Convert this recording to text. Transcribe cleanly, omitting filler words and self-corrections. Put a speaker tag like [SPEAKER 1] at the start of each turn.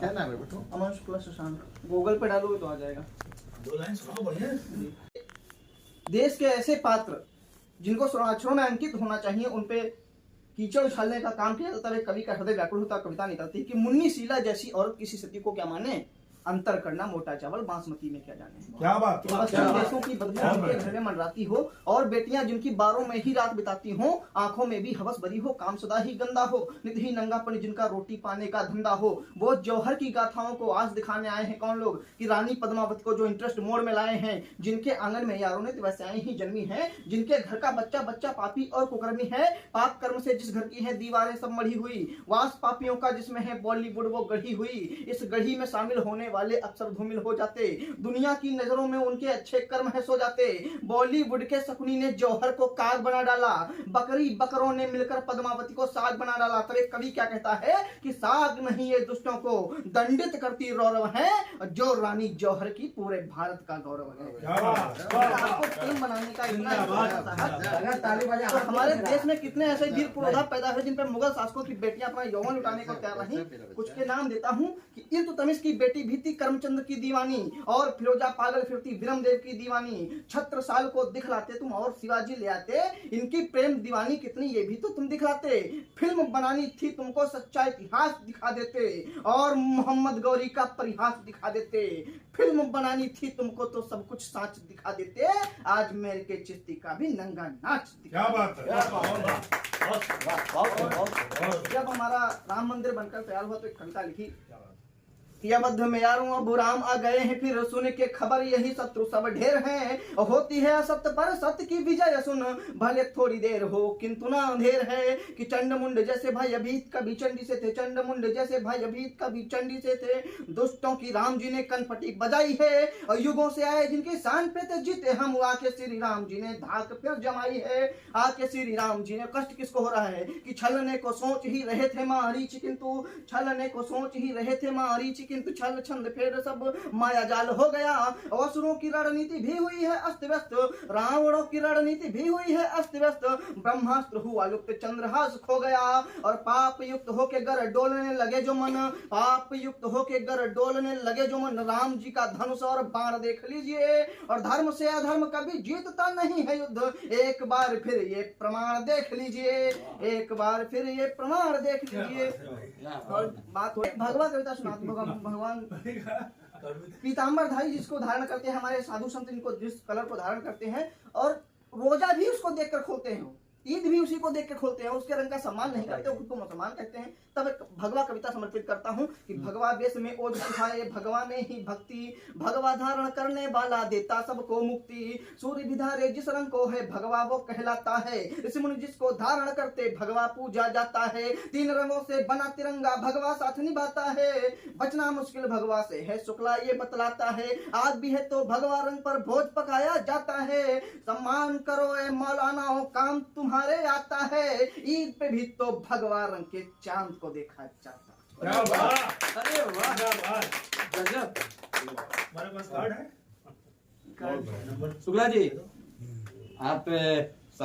[SPEAKER 1] क्या नाम है बेटू?
[SPEAKER 2] अमन शुक्ला शशांक। गूगल पे डालोगे तो आ जाएगा।
[SPEAKER 1] 2 लाइन सुनाओ बढ़िया।
[SPEAKER 2] देश के ऐसे पात्र जिनको अक्षरों में अंकित होना चाहिए, उन पे कीचड़ उछालने का काम किया जाता है। कवि का हृदय व्याकुल होता, कविता निकलती कि मुन्नी शीला जैसी औरत किसी सती को क्या माने, अंतर करना मोटा चावल बासमती में क्या जाने।
[SPEAKER 1] क्या बात,
[SPEAKER 2] पश्चिम देशों की बदबू उनके घर में मंडराती हो, और बेटियां जिनकी बारों में ही रात बिताती हो, आंखों में भी हवस भरी हो, काम सदा ही गंदा हो, नित ही नंगापन जिनका रोटी पाने का धंधा हो। वो जौहर की गाथाओं को आज दिखाने आए हैं कौन लोग, कि रानी पद्मावती को जो इंटरेस्ट मोड़ में लाए हैं, जिनके आंगन में यारों ने वैसे ही जन्मी है, जिनके घर का बच्चा बच्चा पापी और कुकर्मी है। पाप कर्म से जिस घर की है दीवारें सब मढ़ी हुई, वास पापियों का जिसमें है बॉलीवुड वो गढ़ी हुई। इस गढ़ी में शामिल होने वाले अक्सर धूमिल हो जाते, दुनिया की नजरों में उनके अच्छे कर्म है सो जाते। बॉलीवुड के शकुनी ने जौहर को काग बना डाला, बकरी बकरों ने मिलकर पद्मावती को साग बना डाला। तब एक कवि क्या कहता है कि साग नहीं ये दुष्टों को दंडित करती रौरव है, जो रानी जौहर की पूरे भारत का गौरव है। आपको फिल्म बनाने का इतना तो हमारे देश में कितने ऐसे वीर पुरोधा पैदा हुए जिन पर मुगल शासकों की बेटियां अपना यौवन लुटाने को तैयार रही। कुछ के नाम देता हूं कि इल्तुतमिश की बेटी भी थी करमचंद की दीवानी, और फिरोजा पागल फिरती विरमदेव की दीवानी। छत्रसाल को दिखलाते तुम और शिवाजी ले आते, इनकी प्रेम दीवानी कितनी ये भी तो तुम दिखलाते। फिल्म बनानी थी तुमको सच्चा इतिहास दिखा देते, और मोहम्मद गौरी का परिहास दिखा देते। फिल्म बनानी थी तुमको तो सब कुछ साच दिखा देते, आज मेरे के चिश्ती का भी नंगा नाच दिखा।
[SPEAKER 1] क्या बात है।
[SPEAKER 2] जब हमारा राम मंदिर बनकर तैयार हुआ तो एक कविता लिखी, मध्य में यारों अब राम आ गए हैं, फिर सुन के खबर यही शत्रु सब ढेर हैं। होती है असत्य पर सत्य की विजय सुन, भले थोड़ी देर हो किंतु ना अंधेर है। कि चंड मुंड जैसे भाई अभीत कभी चंडी से थे, चंड मुंड जैसे भाई अभीत कभी चंडी से थे। दुष्टों की राम जी ने कनपटी बजाई है, और युगों से आए जिनकी शान पे थे जीते हम, आके श्री राम जी ने धाक फिर जमाई है। आके श्री राम जी ने, कष्ट किसको हो रहा है कि छलने को सोच ही रहे थे मारीच, किंतु छलने को सोच ही रहे थे मारीच, किंतु छल छंद फिर सब माया जाल हो गया। असुरों की रणनीति भी हुई है अस्त व्यस्त, रावणों की रणनीति भी हुई है अस्त व्यस्त। ब्रह्मास्त्र हुआ लुप्त चंद्रहास खो गया, और पाप युक्त होके गर डोलने लगे जो मन, पाप युक्त होके गर डोलने लगे जो मन। राम जी का धनुष और बाण देख लीजिए, और धर्म से अधर्म कभी जीतता नहीं है युद्ध। एक बार फिर ये प्रमाण देख लीजिए, एक बार फिर ये प्रमाण देख लीजिए। और बात हो भगवा कविता सुना, भगवान पीताम्बरधारी जिसको धारण करते हैं हमारे साधु संत, इनको जिस कलर को धारण करते हैं, और रोजा भी उसको देखकर खोलते हैं, ईद भी उसी को देख के खोलते हैं, उसके रंग का सम्मान नहीं करते, वो खुद को मुसलमान कहते हैं। तब एक भगवा कविता समर्पित करता हूं कि भगवा वेश में ओज सुखाए भगवा में ही भक्ति, भगवा धारण करने वाला देता सबको मुक्ति। सूर्य भी धारे जिस रंग को है भगवा वो कहलाता है, ऋषि मुनि जिसको धारण करते भगवा पूजा जाता है। 3 रंगों से बना तिरंगा भगवा साथ निभाता है, बचना मुश्किल भगवा से है शुक्ला ये बतलाता है। आग भी है तो भगवा रंग पर भोज पकाया जाता है, सम्मान करो ए मौलानाओ काम तुम्हारे आता है। ईद पे भी तो भगवा रंग के चांद को देखा जाता।
[SPEAKER 1] क्या बात,
[SPEAKER 2] अरे वाह,
[SPEAKER 1] क्या बात,
[SPEAKER 2] गजब।
[SPEAKER 1] हमारे पास कार्ड है।
[SPEAKER 3] शुक्ला जी, आप